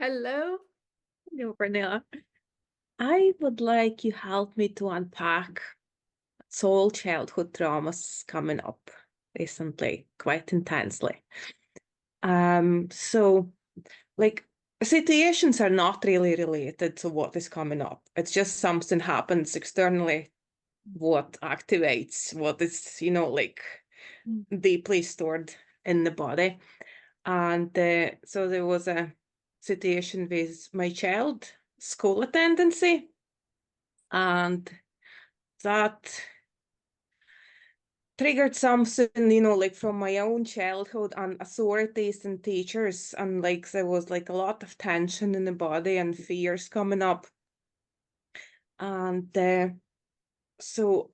Hello, Pernilla. I would like you help me to unpack soul childhood traumas coming up recently, quite intensely. So like situations are not really related to what is coming up. It's just something happens externally, what activates what is, deeply stored in the body. And so there was a situation with my child school attendancy, and that triggered something, like from my own childhood and authorities and teachers. And like there was like a lot of tension in the body and fears coming up. And so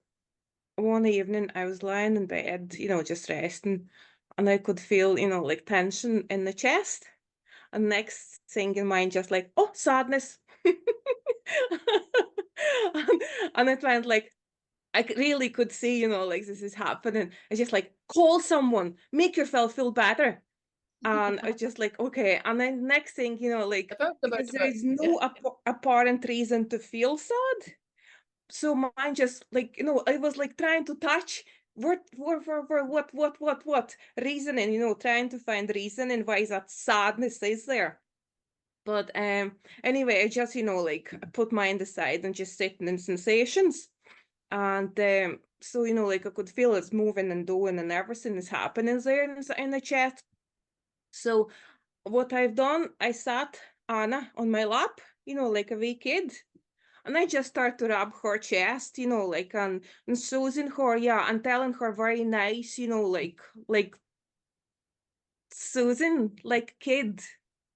one evening I was lying in bed, just resting, and I could feel, like tension in the chest. And next thing in mind, just like, oh, sadness. and, and it went like, really could see, like this is happening. It's just like, call someone, make yourself feel better. And I just like, okay. And then next thing, like, because there is no apparent reason to feel sad. So mine just like, I was like trying to touch what reasoning, trying to find reason why that sadness is there. But anyway, I just, like put mine aside and just sitting in sensations. And so, like I could feel it's moving and doing and everything is happening there in the chest. So what I've done, I sat Anna on my lap, like a wee kid. And I just start to rub her chest, like and soothing her, yeah, and telling her very nice, like soothing, like kid,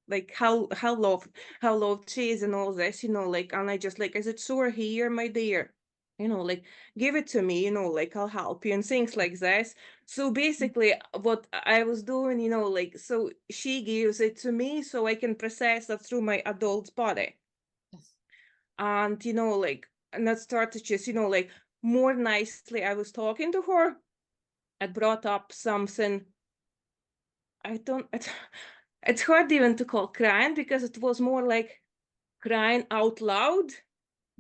like how loved she is and all this, like, and I just like, is it sore here, my dear? Like, give it to me, like I'll help you and things like this. So basically what I was doing, like, so she gives it to me so I can process that through my adult body. Yes. And like, and that started just, like more nicely I was talking to her. I brought up something. I don't it's hard even to call crying because it was more like crying out loud.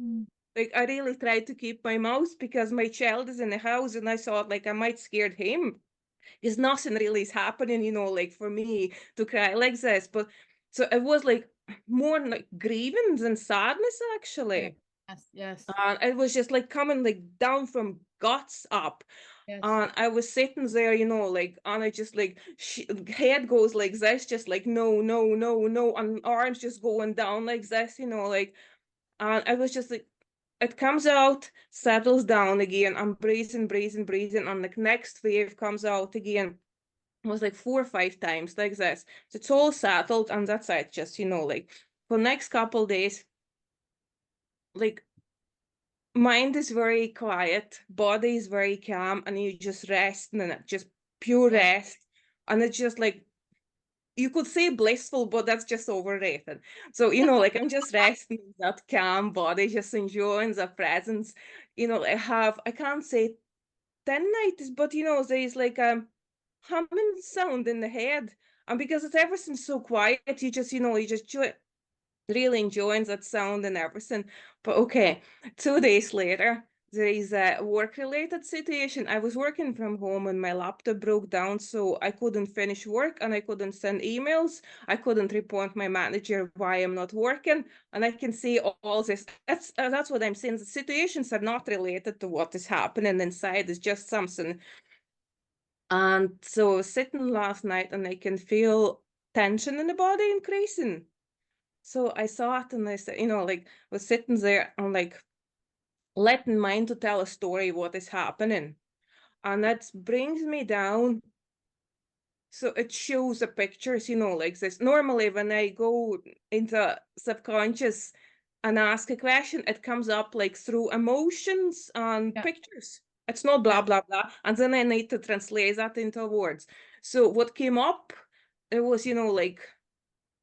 Mm. Like I really tried to keep my mouth because my child is in the house and I thought like I might scared him. Because nothing really is happening, like for me to cry like this. But so it was like more like grievance and sadness Yes, actually. yes, yes, And it was just like coming like down from guts up. yes. And I was sitting there, like, and I just like, head goes like this, just like, no, no, no, no, and arms just going down like this, like, and I was just like, it comes out, settles down again. I'm breathing, breathing, breathing, and like next wave comes out again. It was like 4 or 5 times like this. So it's all settled, and that's it. Just like for next couple days, like mind is very quiet, body is very calm, and you just rest and it just pure Yes. rest. And it's just like you could say blissful, but that's just overrated. So, like I'm just resting in that calm body, just enjoying the presence. I can't say tendinitis, but there's like a humming sound in the head. And because it's everything so quiet, you just really enjoying that sound and everything. But okay, 2 days later, there is a work-related situation. I was working from home and my laptop broke down, so I couldn't finish work and I couldn't send emails. I couldn't report my manager why I'm not working, and I can see all this. That's what I'm saying. The situations are not related to what is happening inside. It's just something. And so I was sitting last night and I can feel tension in the body increasing. So I saw it and I said, like was sitting there and like letting mine to tell a story what is happening. And that brings me down. So it shows the pictures, like this. Normally when I go into subconscious and ask a question, it comes up like through emotions and Yeah, pictures. It's not blah yeah. blah blah. And then I need to translate that into words. So what came up, it was, like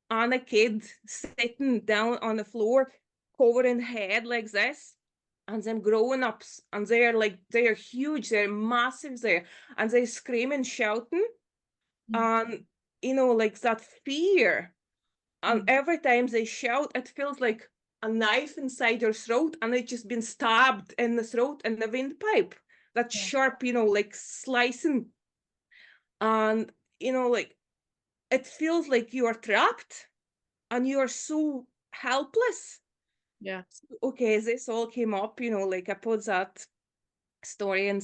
on a kid sitting down on the floor, covering head like this. And them growing ups, and they're huge, they're massive there, and they're screaming, shouting, Mm. and like that fear. And every time they shout, it feels like a knife inside your throat, and it's just been stabbed in the throat in the windpipe. That Yeah. sharp, like slicing. And, like it feels like you are trapped and you are so helpless. Yeah. Okay, this all came up, like I put that story and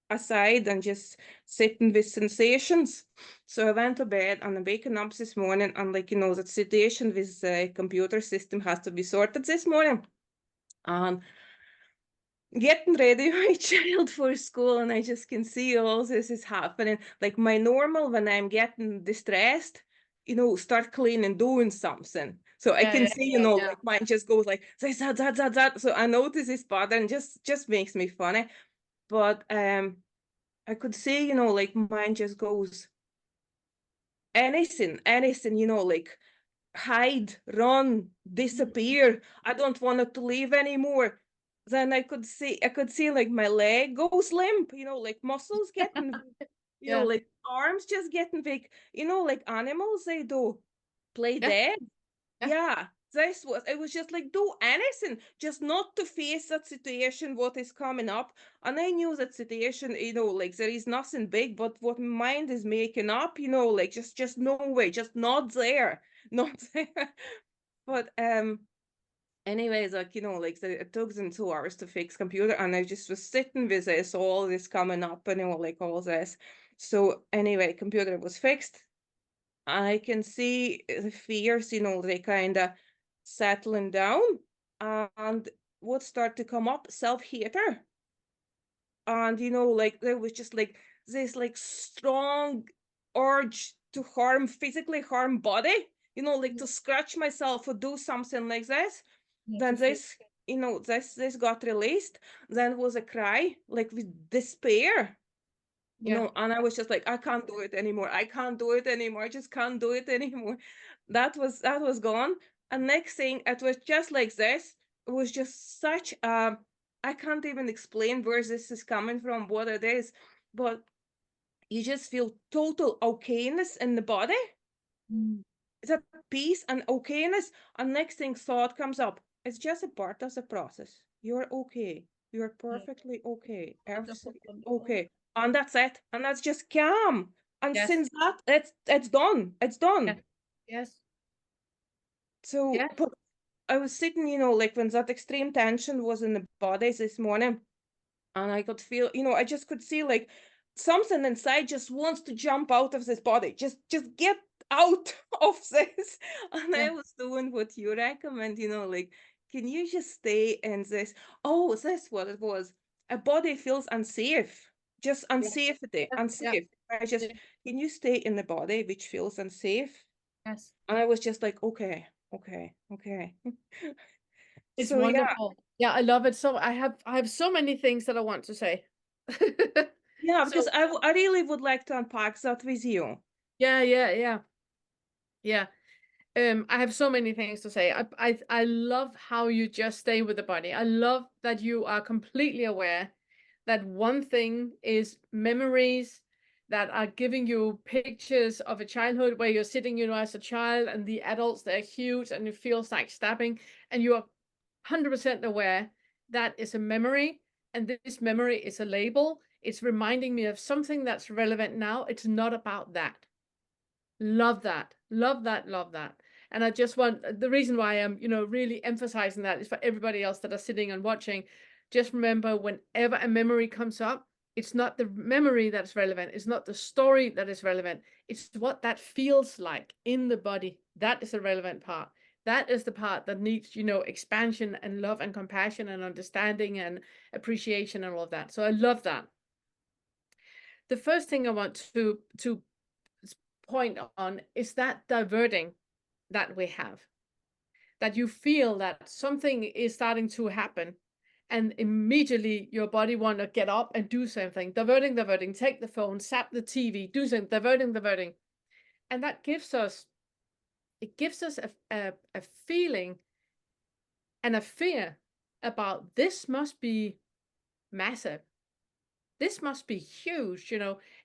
aside and just sitting with sensations. So I went to bed and I'm waking up this morning and like that situation with the computer system has to be sorted this morning. And getting ready my child for school, and I just can see all this is happening. Like my normal when I'm getting distressed, start cleaning, doing something. So I Yeah. can Yeah. see, Yeah. Yeah. like mine just goes like this, that. So I notice this pattern just makes me funny. But I could say, like mine just goes anything, like hide, run, disappear. I don't want it to leave anymore. Then I could see like my leg goes limp, like muscles getting, Yeah. like arms just getting big, like animals they do play Yeah. dead. Yeah. Yeah, this was it was just like do anything, just not to face that situation, what is coming up. And I knew that situation, like there is nothing big, but what mind is making up, like just no way, just not there, not there. But anyways, like like it took them 2 hours to fix computer, and I just was sitting with this, all this coming up, and like all this. So anyway, computer was fixed. I can see the fears, they kind of settling down, and what start to come up, self-hater. And like there was just like this like strong urge to harm, physically harm body, like to scratch myself or do something like this. Yeah. Then To feel. this got released. Then was a cry like with despair, Yeah. and I was just like, I can't do it anymore. I can't do it anymore. I just can't do it anymore. That was gone. And next thing, it was just like this. It was just such I can't even explain where this is coming from, what it is, but you just feel total okayness in the body. Mm. It's a peace and okayness. And next thing thought comes up. It's just a part of the process. You're okay. You're Yeah. perfectly okay. Wonderful. Everything is Wonderful. okay. And that's it. And that's just calm. And Yes. since that, it's done. It's Yeah. done. Yes. So, Yes. but I was sitting, like when that extreme tension was in the body this morning, and I could feel, I just could see like something inside just wants to jump out of this body, just get out of this. And Yeah. I was doing what you recommend, like, can you just stay in this? Oh, is this what it was? A body feels unsafe, just Yeah. unsafety, Yeah. unsafe. I Yeah. just, can you stay in the body which feels unsafe? Yes. And I was just like, okay. It's So yeah, wonderful. Yeah, I love it. So I have so many things that I want to say. yeah, because So I really would like to unpack that with you. yeah, yeah, yeah, yeah. I have so many things to say. I love how you just stay with the body. I love that you are completely aware that one thing is memories that are giving you pictures of a childhood where you're sitting, as a child, and the adults, they're huge and it feels like stabbing, and you are 100% aware that is a memory, and this memory is a label. It's reminding me of something that's relevant now. It's not about that. Love that. Love that. Love that. And I just want, the reason why I'm, really emphasizing that is for everybody else that are sitting and watching. Just remember, whenever a memory comes up, it's not the memory that's relevant. It's not the story that is relevant. It's what that feels like in the body. That is the relevant part. That is the part that needs, expansion and love and compassion and understanding and appreciation and all of that. So I love that. The first thing I want to point on is that diverting that we have, that you feel that something is starting to happen and immediately your body want to get up and do something, diverting, take the phone, zap the TV, do something, diverting. And that gives us, a feeling and a fear about this must be massive. This must be huge.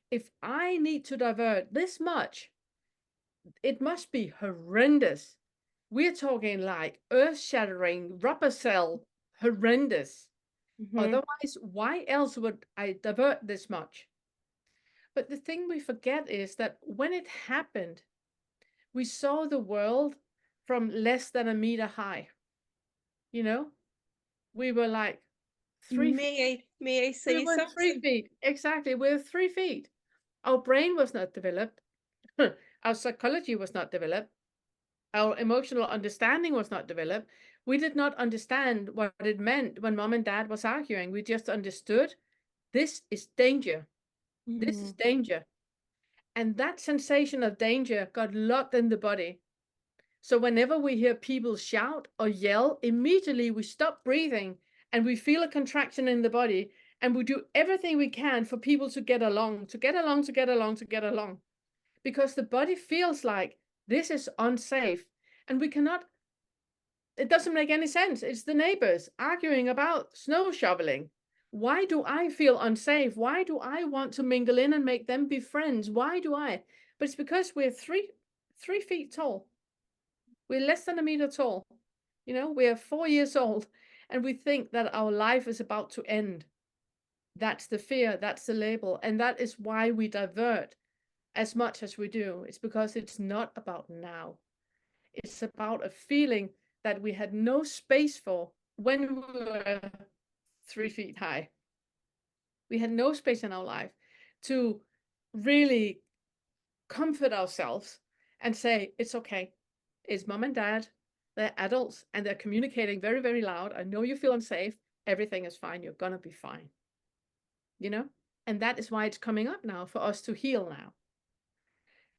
If I need to divert this much, it must be horrendous. We're talking like earth-shattering, rubber cell, horrendous. Mm-hmm. Otherwise, why else would I divert this much? But the thing we forget is that when it happened, we saw the world from less than a meter high. You know, we were like 3 feet. May I We say were 3 something? feet. Exactly. We were 3 feet. Our brain was not developed. Our psychology was not developed. Our emotional understanding was not developed. We did not understand what it meant when mom and dad was arguing. We just understood this is danger. This Mm-hmm. is danger. And that sensation of danger got locked in the body. So whenever we hear people shout or yell, immediately we stop breathing and we feel a contraction in the body, and we do everything we can for people to get along, to get along, to get along, to get along. Because the body feels like this is unsafe. And we cannot, it doesn't make any sense. It's the neighbors arguing about snow shoveling. Why do I feel unsafe? Why do I want to mingle in and make them be friends? Why do I? But it's because we're 3 feet tall. We're less than a meter tall. You know, we're 4 years old, and we think that our life is about to end. That's the fear, that's the label. And that is why we divert as much as we do. It's because it's not about now. It's about a feeling that we had no space for when we were 3 feet high. We had no space in our life to really comfort ourselves and say, it's okay. It's mom and dad. They're adults and they're communicating very, very loud. I know you feel unsafe. Everything is fine. You're going to be fine. You know? And that is why it's coming up now for us to heal now.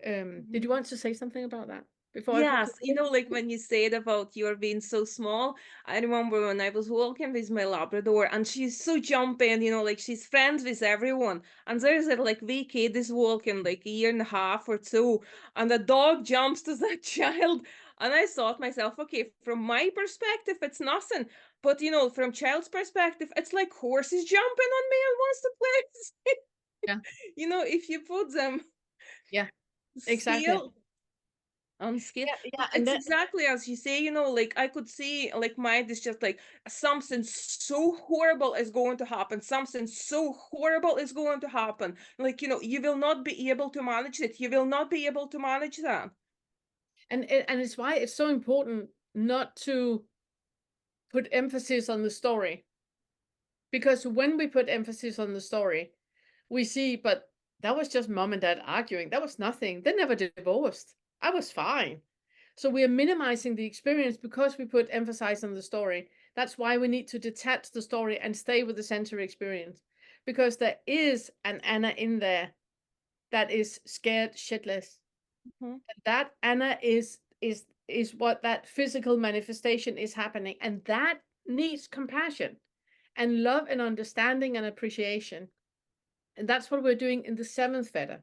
Did you want to say something about that before I Yes, conclude? like when you said about you being so small, I remember when I was walking with my Labrador and she's so jumping, like she's friends with everyone. And there's a like wee kid is walking like a year and a half or two, and the dog jumps to that child. And I thought myself, okay, from my perspective, it's nothing. But from child's perspective, it's like horses jumping on me and wants to play. Yeah. If you put them Yeah. Exactly. still on scale, Yeah. but Yeah. And it's then, exactly as you say, like I could see like mine is just like something so horrible is going to happen, something so horrible is going to happen, like you will not be able to manage it, you will not be able to manage that. and it's why it's so important not to put emphasis on the story. Because when we put emphasis on the story, we see, but that was just mom and dad arguing. That was nothing. They never divorced. I was fine. So we are minimizing the experience because we put emphasis on the story. That's why we need to detach the story and stay with the sensory experience. Because there is an Anna in there that is scared shitless. Mhm. That Anna is what that physical manifestation is happening. And that needs compassion and love and understanding and appreciation. And that's what we're doing in the seventh feather.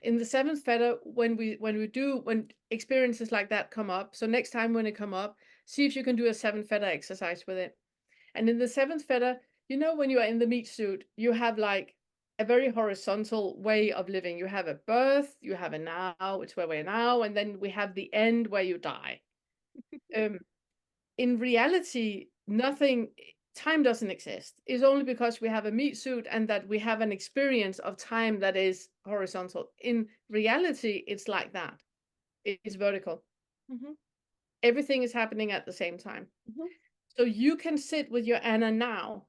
In the seventh feather, when experiences like that come up, so next time when it come up, see if you can do a seventh feather exercise with it. And in the seventh feather, when you are in the meat suit, you have like a very horizontal way of living. You have a birth, you have a now, it's where we're now, and then we have the end where you die. Um, in reality, time doesn't exist. It's only because we have a meat suit and that we have an experience of time that is horizontal. In reality, it's like that. It's vertical. Mhm. Everything is happening at the same time. Mhm. So you can sit with your Anna now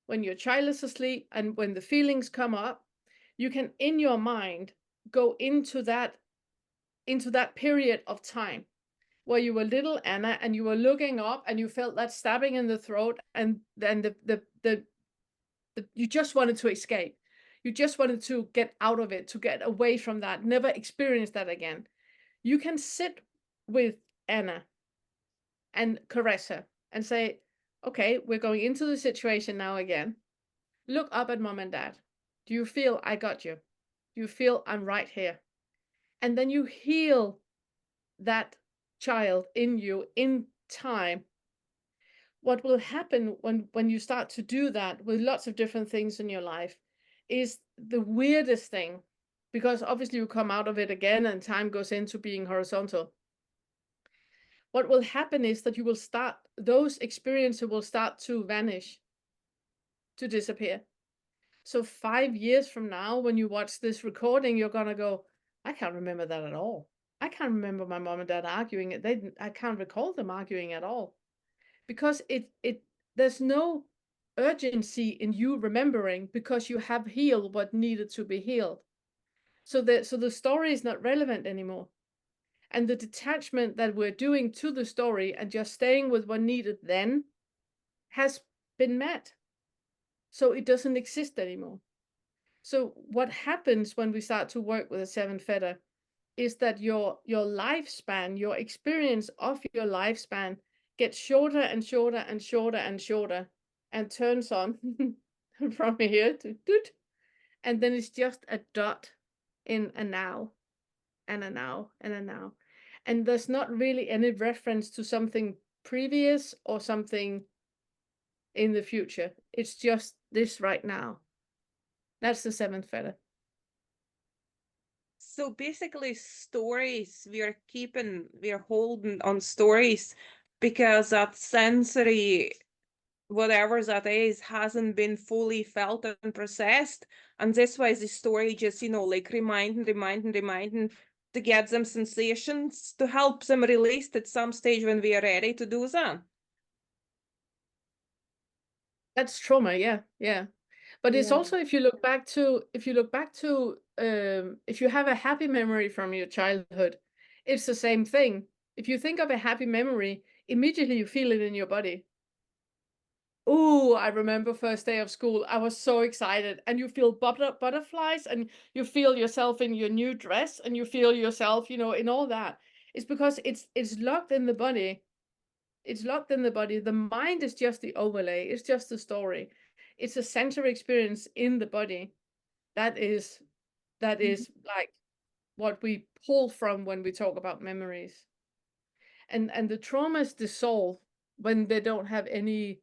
when your child is asleep and when the feelings come up, you can in your mind go into that period of time where you were little Anna and you were looking up and you felt that stabbing in the throat, and then you just wanted to escape. You just wanted to get out of it, to get away from that, never experience that again. You can sit with Anna and caress her and say, okay, we're going into the situation now again. Look up at mom and dad. Do you feel I got you? Do you feel I'm right here? And then you heal that child in you in time. What will happen when you start to do that with lots of different things in your life is the weirdest thing. because obviously you come out of it again and time goes into being horizontal. What will happen is that you will start, those experiences will start to vanish, to disappear. So 5 years from now, when you watch this recording, you're gonna go, I can't remember that at all. I can't remember my mom and dad arguing. I can't recall them arguing at all. Because there's no urgency in you remembering because you have healed what needed to be healed. So the story is not relevant anymore. And the detachment that we're doing to the story and just staying with what needed then has been met. So it doesn't exist anymore. So what happens when we start to work with a seventh feather is that your lifespan, your experience of your lifespan gets shorter and shorter and shorter and shorter and turns on from here to doot, and then it's just a dot in a now and a now and a now. And there's not really any reference to something previous or something in the future. It's just this right now. That's the seventh feather. So basically stories, we are holding on stories because that sensory, whatever that is, hasn't been fully felt and processed. And this way the story just, like reminding to get them sensations to help them release at some stage when we are ready to do that. That's trauma, yeah, yeah. But it's Yeah. also, if you look back to, if you have a happy memory from your childhood, it's the same thing. If you think of a happy memory, immediately you feel it in your body. Oh, I remember first day of school. I was so excited, and you feel butterflies, and you feel yourself in your new dress, and you feel yourself, in all that. It's because it's locked in the body. It's locked in the body. The mind is just the overlay. It's just the story. It's a sensory experience in the body. That is like what we pull from when we talk about memories. And the traumas dissolve when they don't have any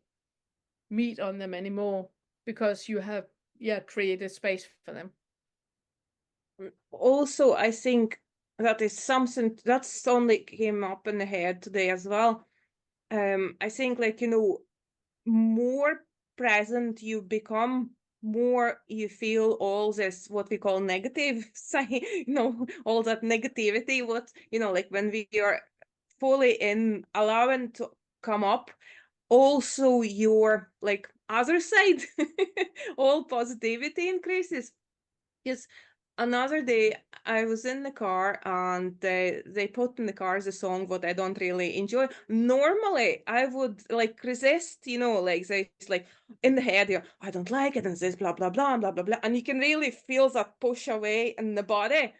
meat on them anymore because you have created space for them. Also, I think that is something that's only came up in the head today as well. I think like, more present you become, more you feel all this what we call negative side, all that negativity, what, like when we are fully in allowing to come up, also your like other side, all positivity increases. Yes, another day I was in the car and they put in the car the song what I don't really enjoy. Normally I would like resist, like they it's like in the head, I don't like it and this blah blah blah blah blah blah, and you can really feel that push away in the body.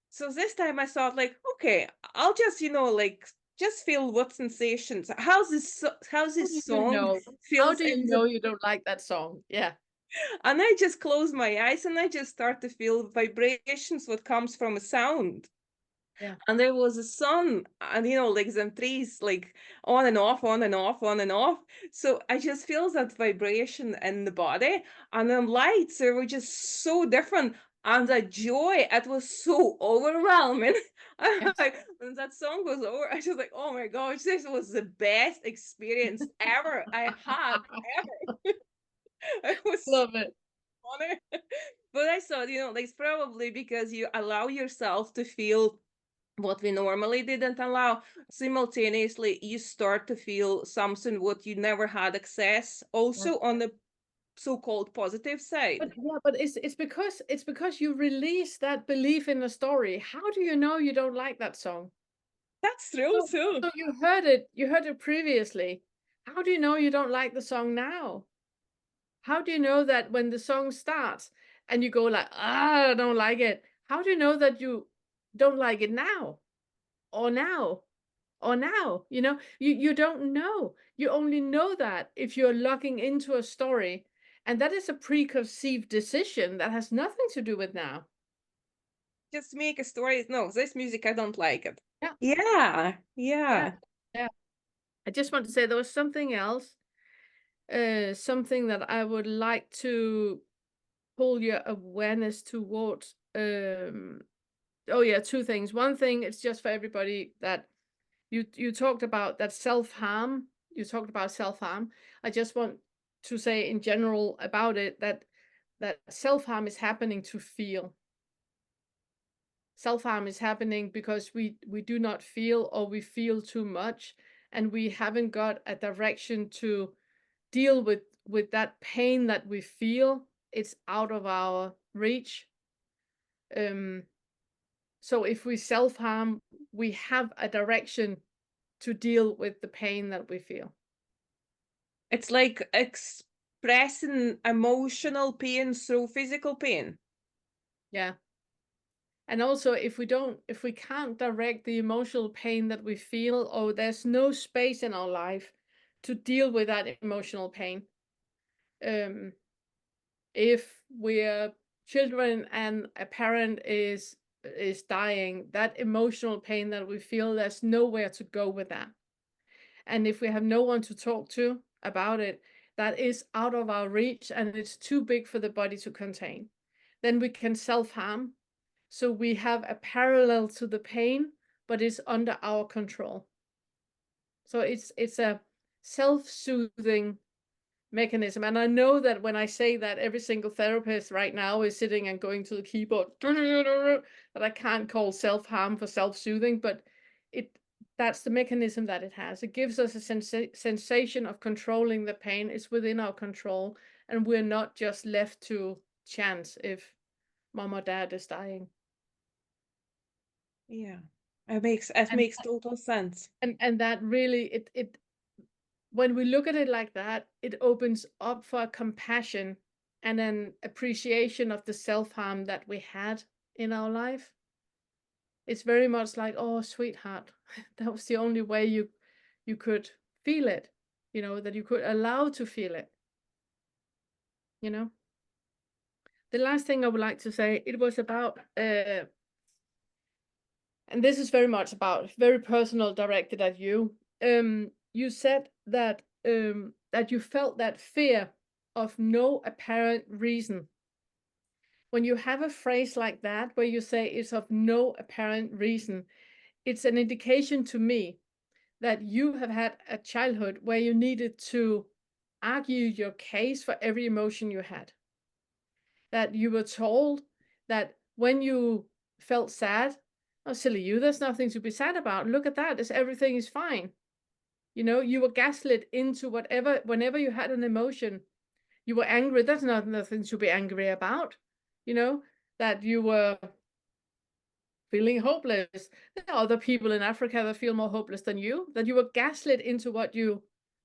So this time I thought like, okay, I'll just like just feel what sensations. How's How do this you song know? How feels do you in know the, you don't like that song? Yeah. and I just close my eyes and I just start to feel vibrations what comes from a sound. Yeah. And there was a sun and like some trees like on and off, on and off, on and off. So I just feel that vibration in the body, and then lights, they were just so different. And the joy, it was so overwhelming. Yes. When that song was over, I was like, oh my gosh, this was the best experience ever I had ever. It was Love it. honor. But I thought, like it's probably because you allow yourself to feel what we normally didn't allow. Simultaneously, you start to feel something what you never had access, Yeah. also on the so-called positive side. But it's because you release that belief in the story. How do you know you don't like that song? That's true So, too. so you heard it previously. How do you know you don't like the song now? How do you know that when the song starts and you go like, I don't like it? How do you know that you don't like it now? Or now? Or now? You don't know. You only know that if you're logging into a story. And that is a preconceived decision that has nothing to do with now. Just make a story. No, this music, I don't like it. Yeah, Yeah, yeah, yeah. yeah. I just want to say there was something else, something that I would like to pull your awareness towards. oh yeah, two things. One thing, it's just for everybody that you talked about that self-harm. You talked about self-harm. I just want to say in general about it that self-harm is happening to feel. Self-harm is happening because we do not feel, or we feel too much, and we haven't got a direction to deal with that pain that we feel. It's out of our reach. So if we self-harm, we have a direction to deal with the pain that we feel. It's like expressing emotional pain through physical pain. Yeah. And also, if we can't direct the emotional pain that we feel, or there's no space in our life to deal with that emotional pain, um, if we're children and a parent is dying, that emotional pain that we feel, there's nowhere to go with that. And if we have no one to talk to about it, that is out of our reach and it's too big for the body to contain. Then we can self-harm. So we have a parallel to the pain, but it's under our control. So it's a self-soothing mechanism. And I know that when I say that, every single therapist right now is sitting and going to the keyboard that I can't call self-harm for self-soothing, but that's the mechanism that it has. It gives us a sensation of controlling the pain. It's within our control, and we're not just left to chance if mom or dad is dying. Yeah. It makes total sense. And that really, it when we look at it like that, it opens up for compassion and an appreciation of the self-harm that we had in our life. It's very much like, oh, sweetheart, that was the only way you could feel it, that you could allow to feel it, you know. The last thing I would like to say, it was about and this is very much about very personal, directed at you. You said that that you felt that fear of no apparent reason. When you have a phrase like that, where you say it's of no apparent reason, it's an indication to me that you have had a childhood where you needed to argue your case for every emotion you had. That you were told that when you felt sad, oh, silly you, there's nothing to be sad about. Look at that, everything is fine. You were gaslit into whenever you had an emotion, you were angry. That's nothing to be angry about. That you were feeling hopeless. There are other people in Africa that feel more hopeless than you, that you were gaslit into what you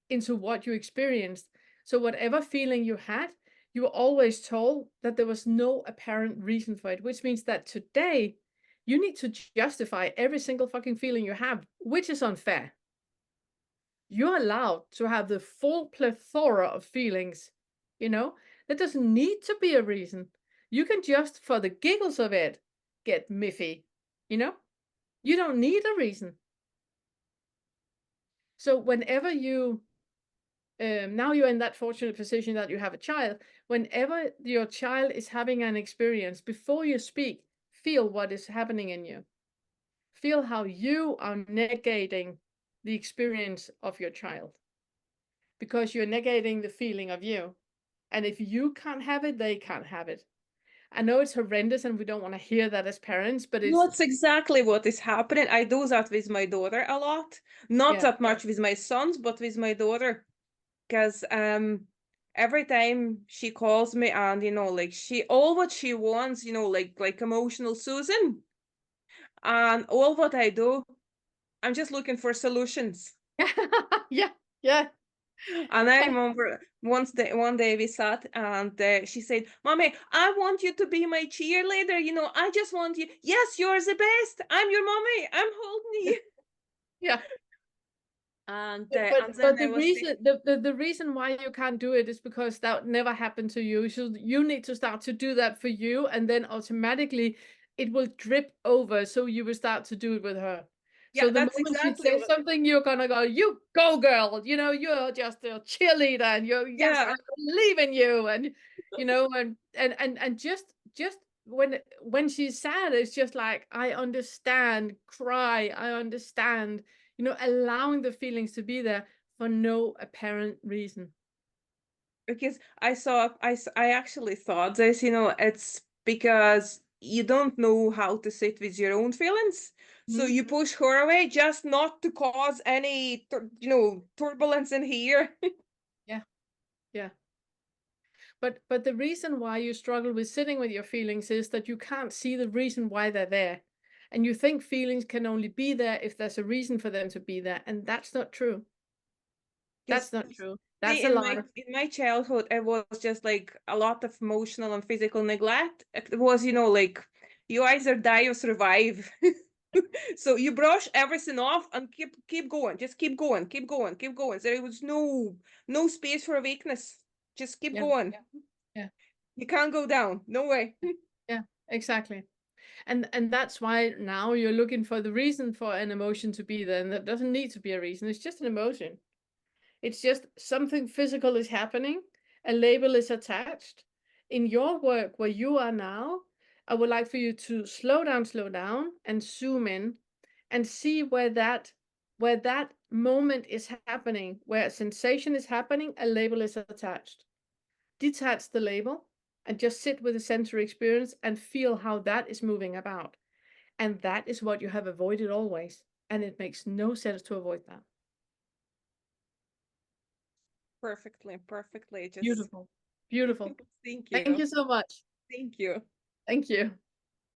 experienced. So whatever feeling you had, you were always told that there was no apparent reason for it, which means that today you need to justify every single fucking feeling you have, which is unfair. You're allowed to have the full plethora of feelings, There doesn't need to be a reason. You can just, for the giggles of it, get miffy, You don't need a reason. So whenever now you're in that fortunate position that you have a child, whenever your child is having an experience, before you speak, feel what is happening in you. Feel how you are negating the experience of your child, because you're negating the feeling of you. And if you can't have it, they can't have it. I know it's horrendous and we don't want to hear that as parents, but No, it's exactly what is happening. I do that with my daughter a lot. Not yeah. that much with my sons, but with my daughter. Because every time she calls me and like all what she wants, like emotional Susan. And all what I do, I'm just looking for solutions. Yeah, yeah. And I remember one day we sat and she said, Mommy, I want you to be my cheerleader. I just want you. Yes, you're the best. I'm your mommy. I'm holding you. Yeah. And But then I the was reason the reason why you can't do it is because that never happened to you. So you need to start to do that for you, and then automatically it will drip over. So you will start to do it with her. So yeah, the that's moment she exactly says what. something, you're gonna go, "You go, girl!" You're just a cheerleader, and you're yes, Yeah, I believe in you, and and just when she's sad, it's just like, I understand, cry, I understand, allowing the feelings to be there for no apparent reason. Because I actually thought this, it's because you don't know how to sit with your own feelings. So Mhm. you push her away just not to cause any, turbulence in here. Yeah, yeah. But the reason why you struggle with sitting with your feelings is that you can't see the reason why they're there. And you think feelings can only be there if there's a reason for them to be there, and that's not true. Because That's not true. see, That's a lie. in my childhood, it was just like a lot of emotional and physical neglect. It was, like you either die or survive. So you brush everything off and keep going. Just keep going, keep going, keep going. There was no space for weakness. Just keep Yeah, going. yeah, You can't go down. No way. yeah, exactly. And that's why now you're looking for the reason for an emotion to be there, and that doesn't need to be a reason. It's just an emotion. It's just something physical is happening, a label is attached. In your work where you are now, I would like for you to slow down, and zoom in and see where that moment is happening, where a sensation is happening, a label is attached. Detach the label and just sit with the sensory experience and feel how that is moving about. And that is what you have avoided always. And it makes no sense to avoid that. Perfectly, perfectly. Just Beautiful. Beautiful. thank Thank you. you so much. Thank you. Thank you.